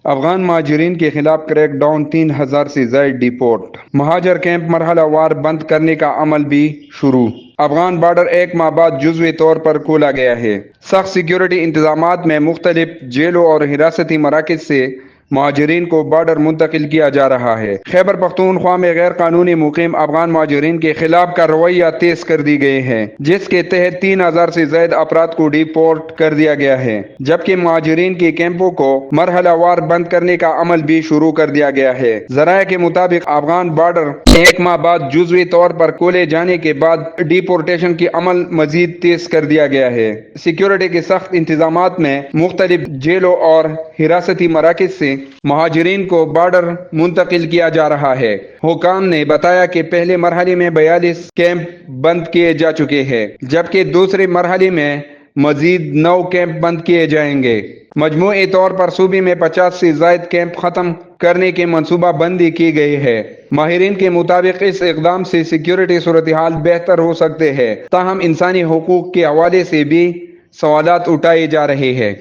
افغان مہاجرین کے خلاف کریک ڈاؤن، 3,000 سے زائد ڈیپورٹ۔ مہاجر کیمپ مرحلہ وار بند کرنے کا عمل بھی شروع۔ افغان بارڈر ایک ماہ بعد جزوی طور پر کھولا گیا ہے۔ سخت سیکیورٹی انتظامات میں مختلف جیلوں اور حراستی مراکز سے مہاجرین کو بارڈر منتقل کیا جا رہا ہے۔ خیبر پختونخوا میں غیر قانونی مقیم افغان مہاجرین کے خلاف کارروائیاں تیز کر دی گئی ہیں، جس کے تحت 3,000 سے زائد افراد کو ڈیپورٹ کر دیا گیا ہے، جبکہ مہاجرین کے کیمپوں کو مرحلہ وار بند کرنے کا عمل بھی شروع کر دیا گیا ہے۔ ذرائع کے مطابق افغان بارڈر ایک ماہ بعد جزوی طور پر کھولے جانے کے بعد ڈیپورٹیشن کی عمل مزید تیز کر دیا گیا ہے۔ سیکیورٹی کے سخت انتظامات میں مختلف جیلوں اور حراستی مراکز سے مہاجرین کو بارڈر منتقل کیا جا رہا ہے۔ حکام نے بتایا کہ پہلے مرحلے میں 42 کیمپ بند کیے جا چکے ہیں، جبکہ دوسرے مرحلے میں مزید 9 کیمپ بند کیے جائیں گے۔ مجموعی طور پر صوبے میں 50 سے زائد کیمپ ختم کرنے کی منصوبہ بندی کی گئی ہے۔ ماہرین کے مطابق اس اقدام سے سیکیورٹی صورتحال بہتر ہو سکتے ہیں، تاہم انسانی حقوق کے حوالے سے بھی سوالات اٹھائے جا رہے ہیں۔